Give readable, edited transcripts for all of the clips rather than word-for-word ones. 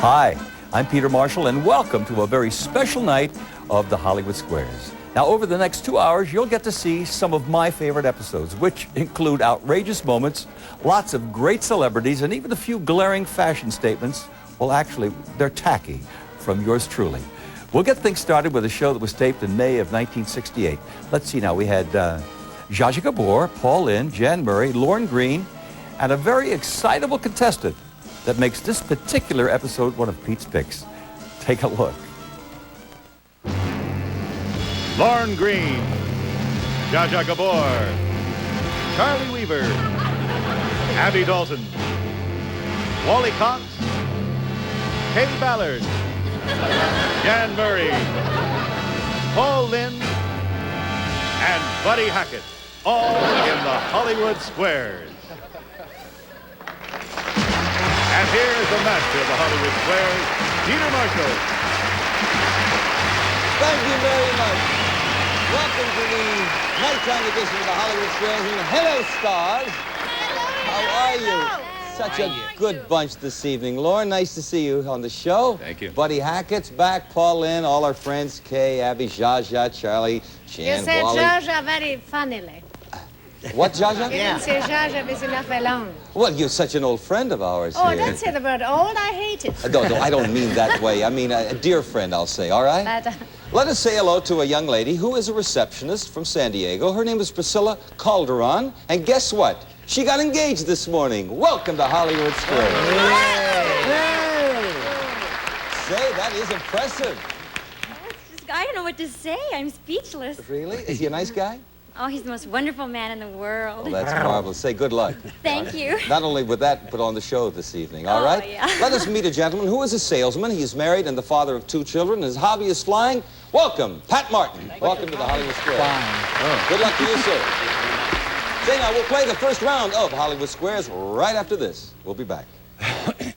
Hi, I'm Peter Marshall, and welcome to a very special night of the Hollywood Squares. Now, over the next 2 hours, you'll get to see some of my favorite episodes, which include outrageous moments, lots of great celebrities, and even a few glaring fashion statements. Well, actually, they're tacky, from yours truly. We'll get things started with a show that was taped in May of 1968. Let's see now. We had Zsa Zsa Gabor, Paul Lynde, Jan Murray, Lorne, Greene, and a very excitable contestant that makes this particular episode one of Pete's picks. Take a look. Lorne Greene, Zsa Zsa Gabor, Charley Weaver, Abby Dalton, Wally Cox, Kaye Ballard, Jan Murray, Paul Lynde, and Buddy Hackett, all in the Hollywood Squares. And here is the master of the Hollywood Squares, Peter Marshall. Thank you very much. Welcome to the nighttime edition of the Hollywood Squares. And hello, stars. How are you? Such a good bunch this evening. Lorne, nice to see you on the show. Thank you. Buddy Hackett's back, Paul Lynde, all our friends, Kaye, Abby, Zsa Zsa, Charley, Jan, You said Wally. Zsa Zsa very funnily. What, Zsa Zsa? You didn't say Zsa Zsa with enough alone. Well, you're such an old friend of ours Oh, here. don't say the word old. I hate it. No, I don't mean that way. I mean a dear friend, I'll say, all right? But, Let us say hello to a young lady who is a receptionist from San Diego. Her name is Priscilla Calder, and guess what? She got engaged this morning. Welcome to Hollywood Squares. Say, that is impressive. I don't know what to say. I'm speechless. Really? Is he a nice guy? Oh, he's the most wonderful man in the world. Oh, that's marvelous. Say good luck. Thank you. Not only with that, but on the show this evening, all right? Yeah. Let us meet a gentleman who is a salesman. He's married and the father of 2 children. His hobby is flying. Welcome, Pat Martin. Welcome to the Hollywood Squares. Fine. Good luck to you, sir. Say now, we'll play the first round of Hollywood Squares right after this. We'll be back.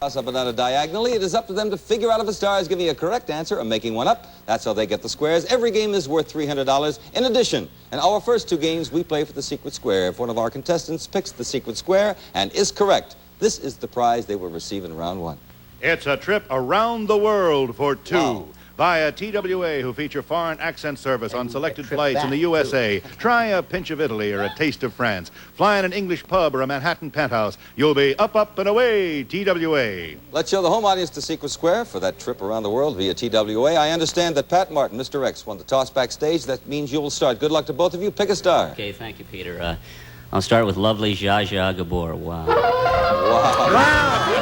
Us up and down diagonally. It is up to them to figure out if a star is giving a correct answer or making one up. That's how they get the squares. Every game is worth $300. In addition, in our first 2 games, we play for the secret square. If one of our contestants picks the secret square and is correct, this is the prize they will receive in round 1. It's a trip around the world for 2. Wow. Via TWA, who feature foreign accent service on selected flights in the USA. Try a pinch of Italy or a taste of France. Fly in an English pub or a Manhattan penthouse. You'll be up, up, and away, TWA. Let's show the home audience the secret square for that trip around the world via TWA. I understand that Pat Martin, Mr. X, won the toss backstage. That means you will start. Good luck to both of you. Pick a star. Okay, thank you, Peter. I'll start with lovely Zsa Zsa Gabor. Wow. Wow.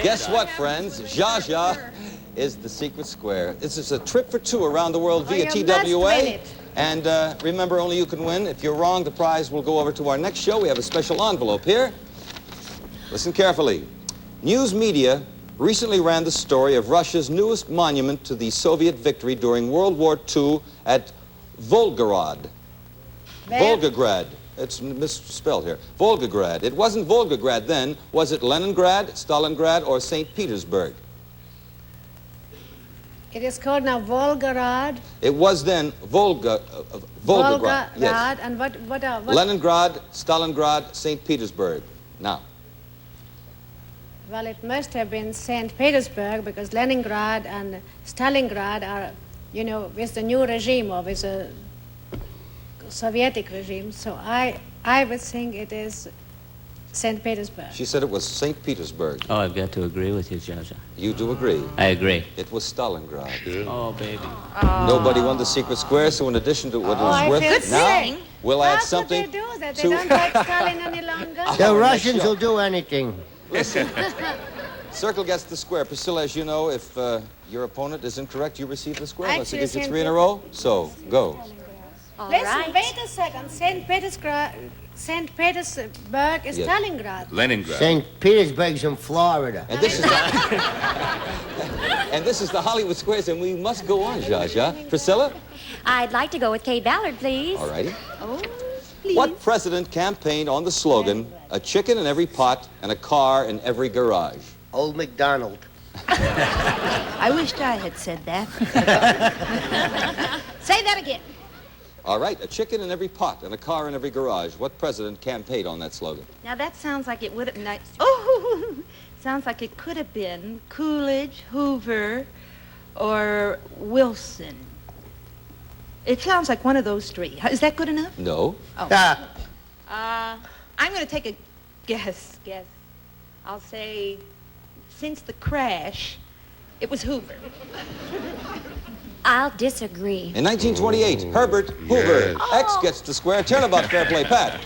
Guess what, friends? Zsa Zsa is the secret square. This is a trip for 2 around the world via you must TWA. win it. And remember, only you can win. If you're wrong, the prize will go over to our next show. We have a special envelope here. Listen carefully. News media recently ran the story of Russia's newest monument to the Soviet victory during World War II at Volgograd. Volgograd. It's misspelled here. Volgograd. It wasn't Volgograd then. Was it Leningrad, Stalingrad, or St. Petersburg? it is called now Volgograd. It was then Volgograd. Yes. And what Leningrad, Stalingrad, St. Petersburg. Now. Well, it must have been St. Petersburg because Leningrad and Stalingrad are, you know, with the new regime or with the Soviet regime. So I would think it is St. Petersburg. She said it was St. Petersburg. Oh, I've got to agree with you, Zsa Zsa. You do agree? I agree. It was Stalingrad. Oh, baby. Nobody won the secret square, so in addition to what it was I worth, feel now sick. we'll How add could something they do that? They to... don't like Stalin any longer. The Russians will do anything. Listen, Circle gets the square. Priscilla, as you know, if your opponent is incorrect, you receive the square. Unless it Actually, gives you St. 3 in a row. So, go. All Listen, right. wait a second. St. Petersburg is Yes. Stalingrad. Leningrad. St. Petersburg's in Florida. And this is the, and this is the Hollywood Squares, and we must go on, Zsa Zsa. Priscilla? I'd like to go with Kaye Ballard, please. All righty. Oh, please. What president campaigned on the slogan, a chicken in every pot and a car in every garage? Old MacDonald. I wished I had said that. Say that again. All right, a chicken in every pot and a car in every garage. What president campaigned on that slogan? Now that sounds like it would have. Oh, sounds like it could have been Coolidge, Hoover, or Wilson. It sounds like one of those three. Is that good enough? No. Oh. I'm going to take a guess. I'll say, since the crash, it was Hoover. I'll disagree. In 1928, Herbert Hoover, X gets the square. Turnabout, fair play, Pat.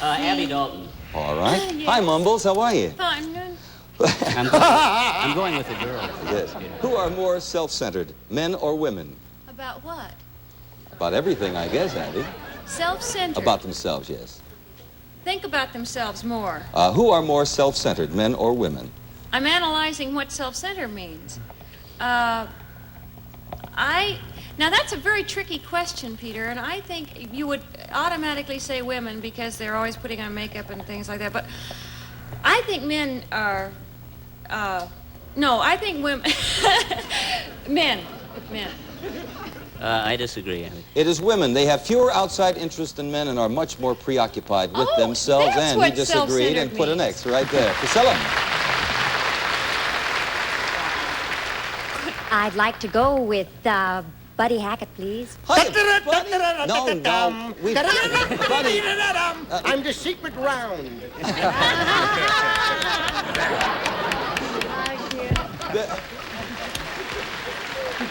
Abby Dalton. All right. Yes. Hi, Mumbles. How are you? Fine. I'm going with the girl. Yes. Who are more self-centered, men or women? About what? About everything, I guess, Andy. Self-centered. About themselves, yes. Think about themselves more. Who are more self-centered, men or women? I'm analyzing what self-centered means. Now that's a very tricky question, Peter, and I think you would automatically say women because they're always putting on makeup and things like that, but I think men are, no, I think women, men. I disagree, Abby. It is women. They have fewer outside interests than men and are much more preoccupied with themselves, that's and what he disagreed and put an self-centered X right there. Priscilla. I'd like to go with Buddy Hackett, please. Hi, Buddy. No. Buddy. I'm the secret round.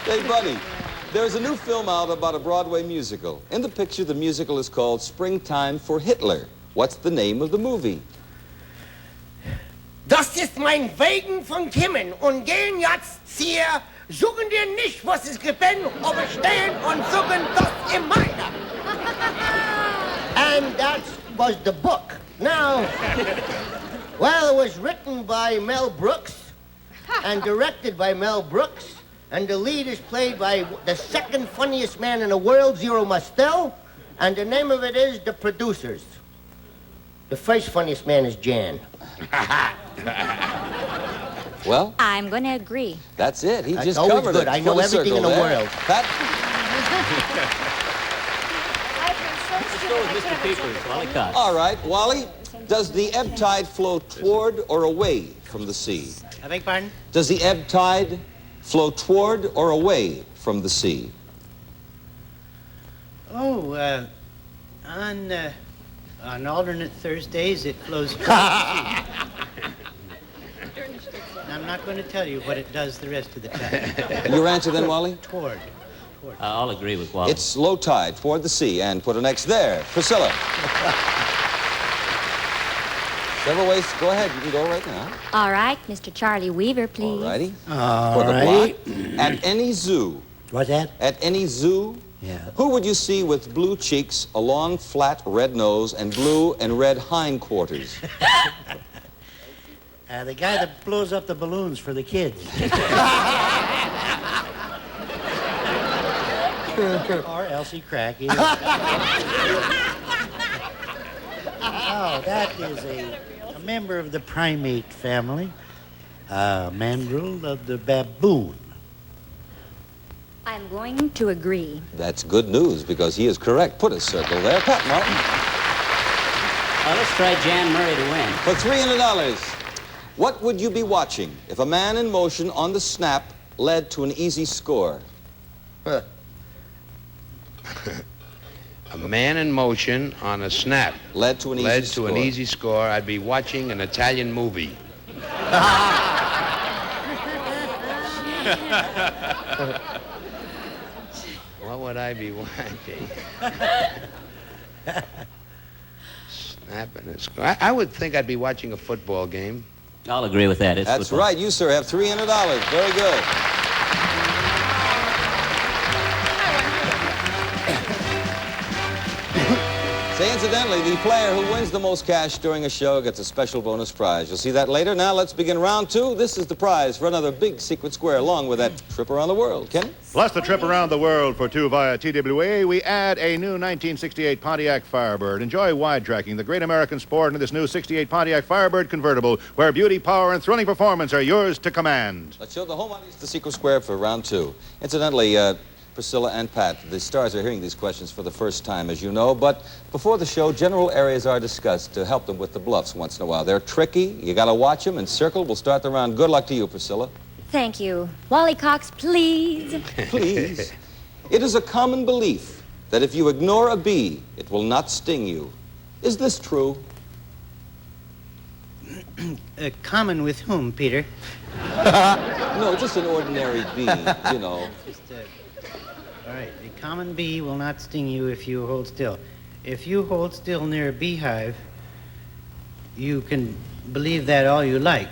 Hey, Buddy. There's a new film out about a Broadway musical. In the picture, the musical is called Springtime for Hitler. What's the name of the movie? Das ist mein Wegen von Kimmen und gehen jetzt hier, suchen dir nicht, was es gibt, aber stehen und suchen das in meiner. And that was the book. Now, well, it was written by Mel Brooks and directed by Mel Brooks, and the lead is played by the second funniest man in the world, Zero Mostel, and the name of it is The Producers. The first funniest man is Jan. Well, I'm going to agree. that's it. He That's just always covered good. it. I know Full everything in circle the there. world. Pat? Let's go with Mr. Peepers, Wally Cox. All right, Wally. Does the ebb tide flow toward or away from the sea? I beg pardon? Does the ebb tide flow toward or away from the sea? Oh, on alternate Thursdays, it flows toward I'm not going to tell you what it does the rest of the time. Your answer then, Wally? Toward. I'll agree with Wally. It's low tide toward the sea, and put an X there. Priscilla. Several ways. Go ahead. You can go right now. All right, Mr. Charley Weaver, please. All righty. All For the right. block. At any zoo. What's that? At any zoo. Yeah. Who would you see with blue cheeks, a long, flat, red nose, and blue and red hindquarters? The guy that blows up the balloons for the kids. Or Elsie Cracky. Oh, that is a member of the primate family. Mandrill of the baboon. I'm going to agree. That's good news, because he is correct. Put a circle there. Pat Martin. Let's try Jan Murray to win. For $300. What would you be watching if a man in motion on the snap led to an easy score? A man in motion on a snap Led to an easy score. I'd be watching an Italian movie. What would I be watching? Snapping a score. I would think I'd be watching a football game. I'll agree with that. It's That's football. right. You, sir, have $300. Very good. Say, incidentally, the player who wins the most cash during a show gets a special bonus prize. You'll see that later. Now let's begin round two. This is the prize for another big secret square, along with that trip around the world. Kenny? Plus the trip around the world for two via TWA, we add a new 1968 Pontiac Firebird. Enjoy wide tracking, the great American sport, in this new 68 Pontiac Firebird convertible, where beauty, power, and thrilling performance are yours to command. Let's show the home audience the secret square for round two. Incidentally, Priscilla and Pat. The stars are hearing these questions for the first time, as you know, but before the show, general areas are discussed to help them with the bluffs once in a while. They're tricky. You got to watch them, and Circle will start the round. Good luck to you, Priscilla. Thank you. Wally Cox, please. Please. It is a common belief that if you ignore a bee, it will not sting you. Is this true? Common with whom, Peter? No, just an ordinary bee, you know. All right, a common bee will not sting you if you hold still. If you hold still near a beehive, you can believe that all you like.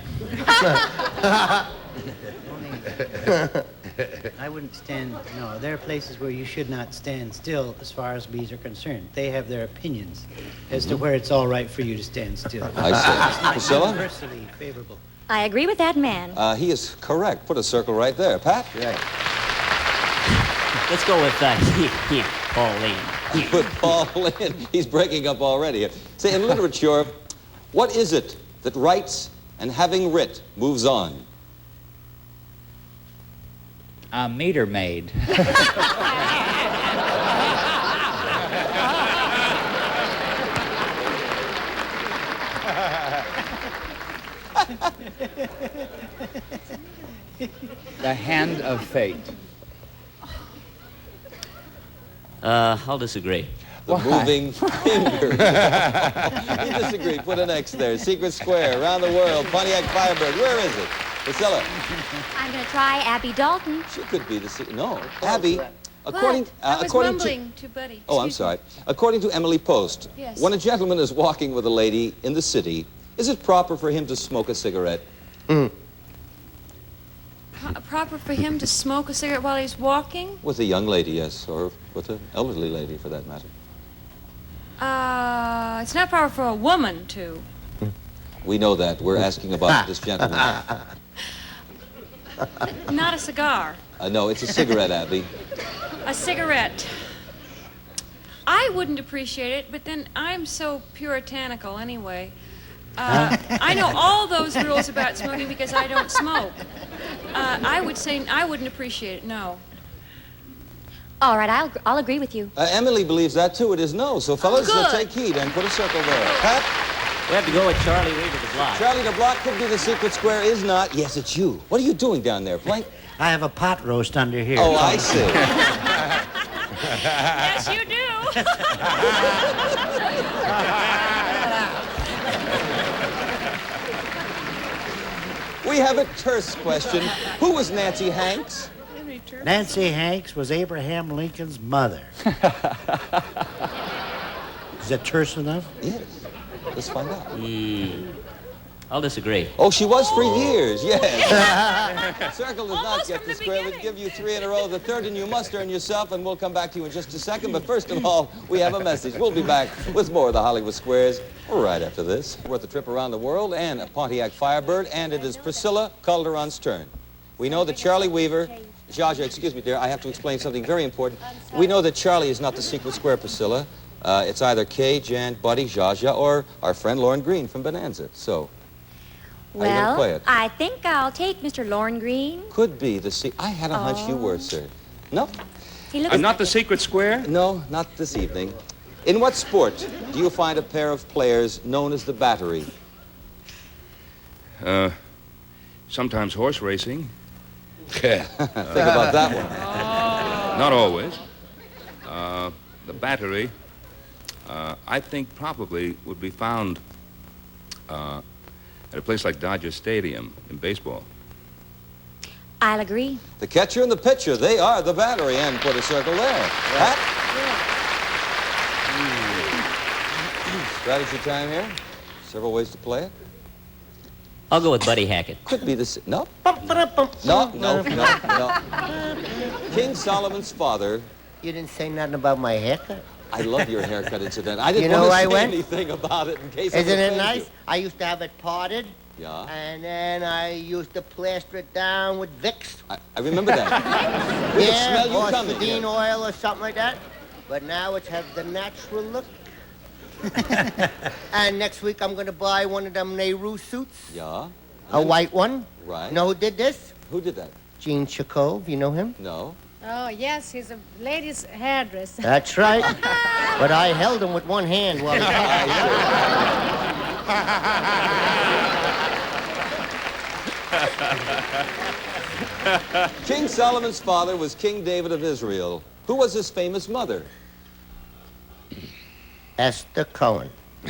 I wouldn't stand, no, there are places where you should not stand still as far as bees are concerned. They have their opinions as to where it's all right for you to stand still. I see. It's not Priscilla? universally favorable. I agree with that man. He is correct. Put a circle right there. Pat? Right. Let's go with Paul Lynde. Put Paul in. He's breaking up already. Say, in literature, what is it that writes and having writ moves on? A meter maid. The hand of fate. I'll disagree. The moving finger. You disagree. Put an X there. Secret Square, around the world, Pontiac Firebird. Where is it? Priscilla. I'm going to try Abby Dalton. She could be the no. Abby. According I was according mumbling to Buddy. Oh, I'm Excuse me. sorry. According to Emily Post, Yes. when a gentleman is walking with a lady in the city, is it proper for him to smoke a cigarette? Proper for him to smoke a cigarette while he's walking? With a young lady, yes, or with an elderly lady, for that matter. It's not proper for a woman to. We know that. We're asking about this gentleman. Not a cigar. No, it's a cigarette, Abby. A cigarette. I wouldn't appreciate it, but then I'm so puritanical anyway. I know all those rules about smoking because I don't smoke. I would say I wouldn't appreciate it, no. All right, I'll agree with you. Emily believes that, too. It is no. So, fellas, Good. take heed and put a circle there. Pat? We have to go with Charley Weaver the Block. Charlie the Block could be the secret square, is not. Yes, it's you. What are you doing down there, Plank? I have a pot roast under here. Oh, I see. Yes, you do. We have a terse question. Who was Nancy Hanks? Nancy Hanks was Abraham Lincoln's mother. Is that terse enough? Yes. Let's find out. I'll disagree. Oh, she was for years, yes. Circle does not Almost get from the the square. We'll beginning. give you 3 in a row. The third, and you must earn yourself, and we'll come back to you in just a second. But first of all, we have a message. We'll be back with more of the Hollywood Squares right after this. Worth a trip around the world and a Pontiac Firebird, and it is Priscilla Calderon's turn. We know that Charley Weaver, Zsa, excuse me, dear, I have to explain something very important. We know that Charley is not the secret square, Priscilla. It's either Kaye, Jan, Buddy, Zsa, or our friend Lorne Greene from Bonanza. So, how you gonna play Well, it? I think I'll take Mr. Lorne Greene. Could be the I had a hunch you were, sir. No? He looks I'm not the secret square? No, not this evening. In what sport do you find a pair of players known as the battery? Sometimes horse racing. Think about that one. Not always. The battery, I think probably would be found at a place like Dodger Stadium in baseball. I'll agree. The catcher and the pitcher, they are the battery, and put a circle there. Pat? Strategy time here. Several ways to play it. I'll go with Buddy Hackett. Could be the no. No. King Solomon's father. You didn't say nothing about my haircut. I love your haircut, incident. I didn't You know want I to say went? anything about it in case I Isn't it offended nice? you. I used to have it parted, Yeah, and then I used to plaster it down with Vicks. I remember that. We could Yeah, smell or you coming. Sedine Yeah. oil or something like that. But now it has the natural look. And next week I'm going to buy one of them Nehru suits, Yeah, a white one. right. You know who did this? Who did that? Gene Chakov. You know him? No. Oh, yes, he's a ladies' hairdresser. That's right. But I held him with one hand while he King Solomon's father was King David of Israel. Who was his famous mother? Esther Cohen. I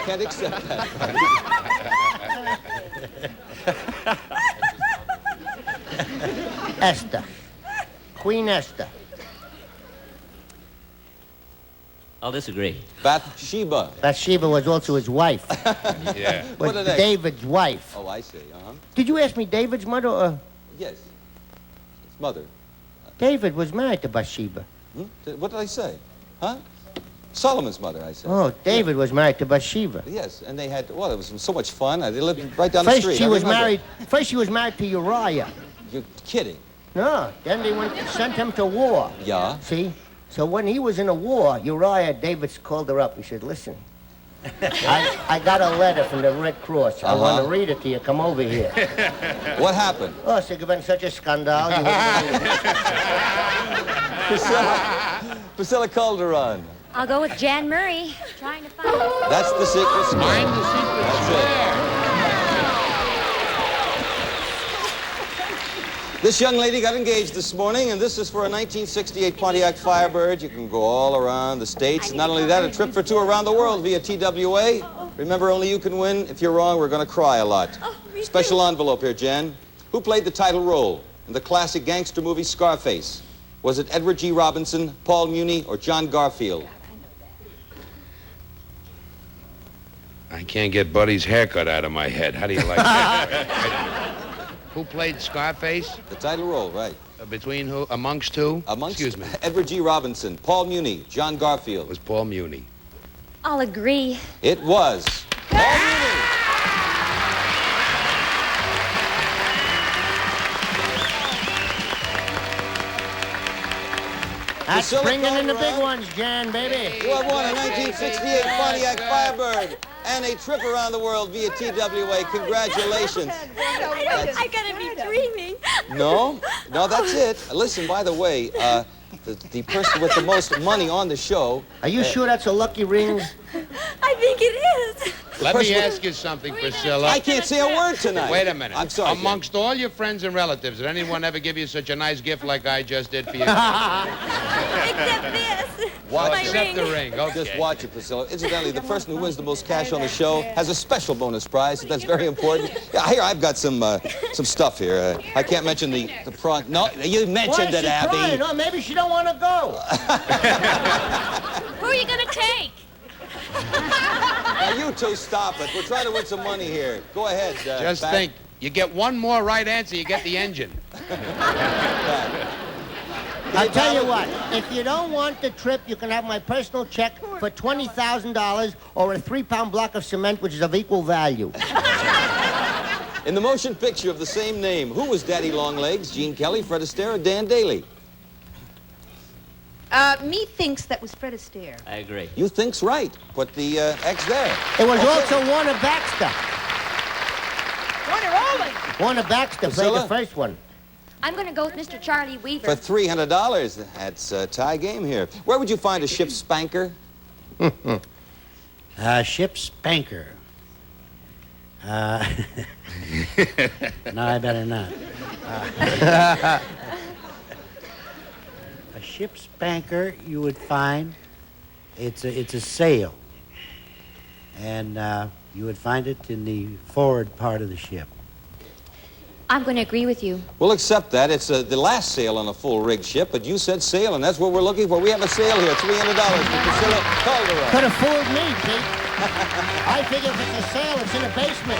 can't accept that. Esther. Queen Esther. I'll disagree. Bathsheba. Bathsheba was also his wife. Yeah. Was What are they? David's wife. Oh, I see. Uh-huh. Did you ask me David's mother or... Yes. His mother. David was married to Bathsheba. What did I say? Huh? Solomon's mother, I said. Oh, David was married to Bathsheba. Yes, and they had, well, it was so much fun. They lived right down the First street. she I was remember. married to Uriah. You're kidding. No, then they sent him to war. Yeah. See? So when he was in a war, David called her up. He said, listen, I got a letter from the Red Cross. I want to read it to you. Come over here. What happened? Oh, it's been such a scandal. You wouldn't believe it. Priscilla Calder on. I'll go with Jan Murray. Trying to find it. That's the secret square. Find the secret That's square. This young lady got engaged this morning, and this is for a 1968 Pontiac Firebird. You can go all around the States. Not only that, a trip for two around the world via TWA. Remember, only you can win. If you're wrong, we're going to cry a lot. Special envelope here, Jan. Who played the title role in the classic gangster movie Scarface? Was it Edward G. Robinson, Paul Muni, or John Garfield? I can't get Buddy's haircut out of my head. How do you like that? Who played Scarface? The title role, right. Between who? Amongst who? Excuse me. Edward G. Robinson, Paul Muni, John Garfield. It was Paul Muni. I'll agree. It was Paul Muni. That's Priscilla bringing in the Calder big ones, Jan, baby. You have won a 1968 Pontiac Firebird and a trip around the world via TWA. Congratulations. I gotta be dreaming. No, that's it. Listen, by the way, the person with the most money on the show. Are you sure that's a lucky ring? I think it is. Let me ask you something, Priscilla. I can't say a word tonight. Wait a minute. I'm sorry. Amongst all your friends and relatives, did anyone ever give you such a nice gift like I just did for you? Except this. Watch My Except ring. the ring. Okay. Just watch it, Priscilla. Incidentally, the person who wins the most cash on the show has a special bonus prize. That's very important. Yeah, here, I've got some stuff here. I can't mention the prawn. No, you mentioned it, Abby. Crying? Oh, maybe she don't want to go. Who are you going to take? Now, you two stop it. We're trying to win some money here. Go ahead. Just Pat. think. You get one more right answer, you get the engine. I'll tell you what, if you don't want the trip, you can have my personal check for $20,000 or a 3-pound block of cement, which is of equal value. In the motion picture of the same name, who was Daddy Longlegs? Gene Kelly, Fred Astaire, or Dan Daly? Me thinks that was Fred Astaire. I agree. You think's right. Put the X there. It was also Warner Baxter. Warner Owen. Warner Baxter played Priscilla? the first one. I'm gonna go with Mr. Charley Weaver. For $300. That's a tie game here. Where would you find a ship's spanker? Ship spanker. No, I better not. A ship spanker you would find, it's a sail. And you would find it in the forward part of the ship. I'm gonna agree with you. We'll accept that. It's the last sail on a full rigged ship, but you said sail, and that's what we're looking for. We have a sail here, $300 for Priscilla Calder. Could have fooled me, Pete. I figure if it's a sail, it's in a basement.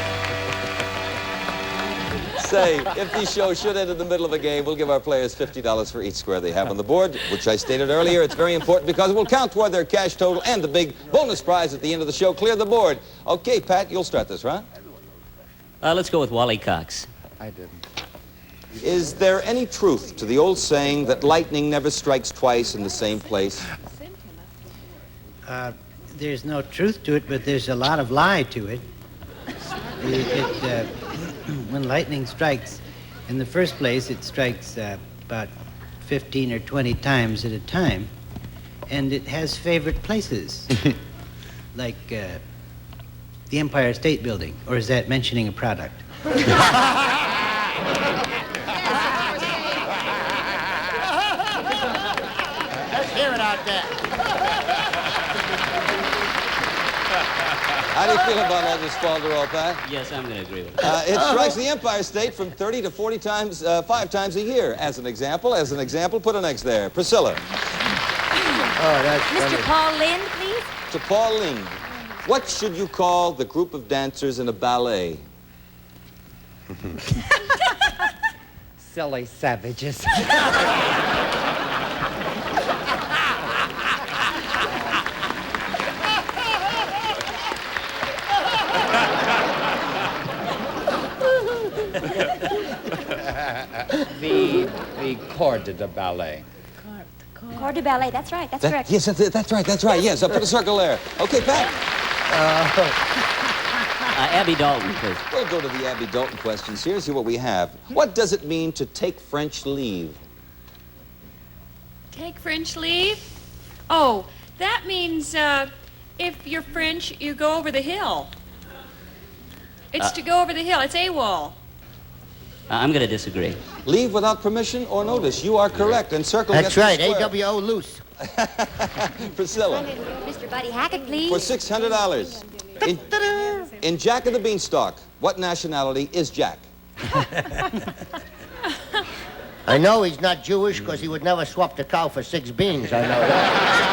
Say, if these shows should end in the middle of a game, we'll give our players $50 for each square they have on the board, which I stated earlier. It's very important because it will count toward their cash total and the big bonus prize at the end of the show. Clear the board. Okay, Pat, you'll start this, right? Let's go with Wally Cox. I didn't. Is there any truth to the old saying that lightning never strikes twice in the same place? There's no truth to it, but there's a lot of lie to it. When lightning strikes, In the first place, it strikes about 15 or 20 times at a time, and it has favorite places, like the Empire State Building, or is that mentioning a product? Let's hear it out there. How do you feel about all this, Falderall, Pat? Yes, I'm going to agree with that. It strikes the Empire State from 30 to 40 times, 5 times a year. As an example, put an X there. Priscilla. Oh, that's Mr. Paul Lynde, please. To Paul Lynde. What should you call the group of dancers in a ballet? Silly savages. the corps de ballet. Corps de ballet, that's right, that's correct. Yes, that's right. Yes, put a circle there. Okay, Pat. Abby Dalton, please. We'll go to the Abby Dalton questions here, see what we have. What does it mean to take French leave? Take French leave? Oh, that means if you're French, you go over the hill. It's to go over the hill. It's AWOL. I'm going to disagree. Leave without permission or notice. You are correct. And circle That's gets right, the square. AWO loose. Priscilla. Mr. Buddy Hackett, please. For $600. In Jack and the Beanstalk, what nationality is Jack? I know he's not Jewish because he would never swap the cow for 6 beans. I know that.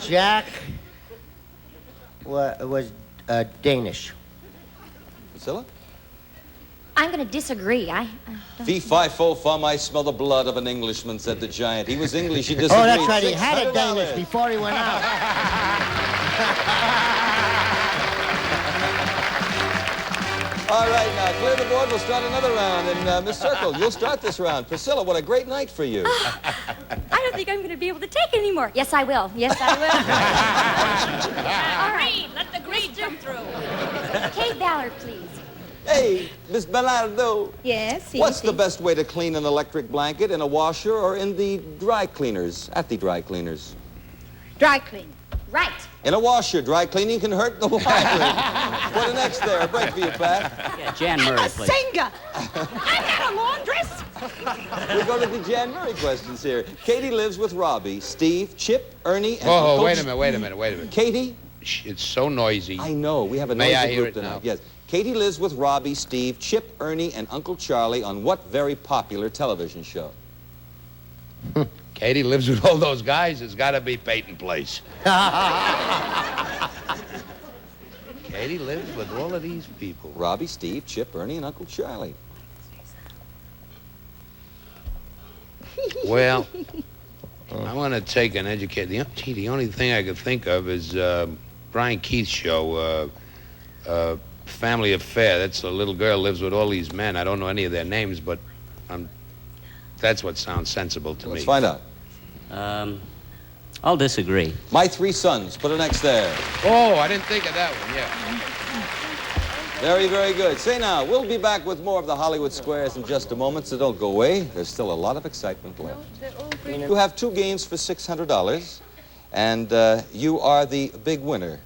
Jack was Danish. Priscilla? I'm going to disagree. I don't... Fee, fi, fo, fum, I smell the blood of an Englishman, said the giant. He was English, he disagreed. Oh, that's right, he had a $600. Danish before he went out. All right, now, clear the board. We'll start another round. And Miss Circle, you'll start this round. Priscilla, what a great night for you. I don't think I'm going to be able to take it anymore. Yes, I will. Yes, I will. All right. Let the greed come through. Kaye Ballard, please. Hey, Miss Ballard, Yes, what's the best way to clean an electric blanket, in a washer or in the dry cleaners, at the dry cleaners? Dry clean. Right. In a washer. Dry cleaning can hurt the water. Put an X there. A break for you, Pat. Yeah, Jan Murray, please. Singer. I'm not a laundress. We go to the Jan Murray questions here. Katie lives with Robbie, Steve, Chip, Ernie, and Oh, Uncle wait a minute. Katie? Shh, it's so noisy. I know. We have a May I noisy hear group it tonight. now? Yes. Katie lives with Robbie, Steve, Chip, Ernie, and Uncle Charley on what very popular television show? Katie lives with all those guys. It's got to be Peyton Place. Katie lives with all of these people. Robbie, Steve, Chip, Ernie, and Uncle Charley. Well, I want to take an educate. The only thing I could think of is Brian Keith's show, Family Affair. That's a little girl lives with all these men. I don't know any of their names, but that's what sounds sensible to me. Let's find out. I'll disagree. My Three Sons. Put an X there. Oh, I didn't think of that one, yeah. Very, very good. Say now, we'll be back with more of the Hollywood Squares in just a moment, so don't go away. There's still a lot of excitement left. You have 2 games for $600, and you are the big winner.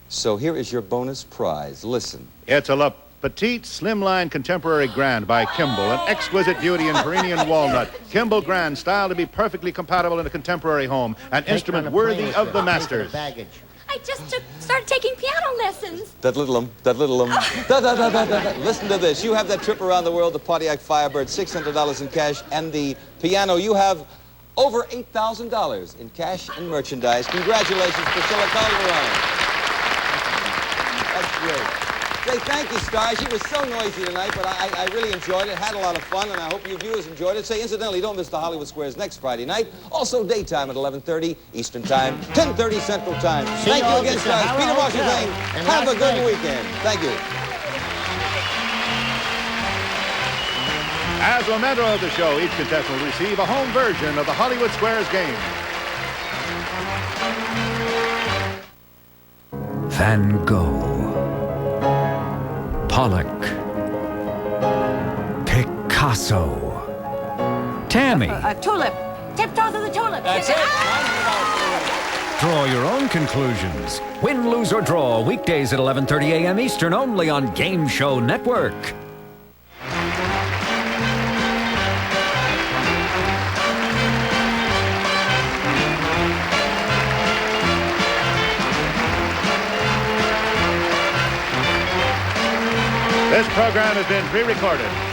So here is your bonus prize. Listen. It's a La Petite Slimline Contemporary Grand by Kimball, an exquisite beauty in Perennian walnut. Kimball Grand, style to be perfectly compatible in a contemporary home, an instrument worthy of the masters. I just started taking piano lessons. That little Listen to this. You have that trip around the world, the Pontiac Firebird, $600 in cash, and the piano. You have over $8,000 in cash and merchandise. Congratulations, Priscilla Calder. That's great. Say thank you, Star. She was so noisy tonight, but I really enjoyed it, had a lot of fun, and I hope you viewers enjoyed it. Say, incidentally, don't miss the Hollywood Squares next Friday night. Also daytime at 11:30 Eastern Time, 10:30 Central Time. Thank you again, Stars. Peter Marshall saying, have a good weekend. Thank you. As a member of the show, each contestant will receive a home version of the Hollywood Squares game. Van Gogh, Pollock, Picasso, Tammy. Tulip. Tiptoe to the tulip. That's it. Draw your own conclusions. Win, lose, or draw. Weekdays at 11:30 a.m. Eastern, only on Game Show Network. This program has been pre-recorded.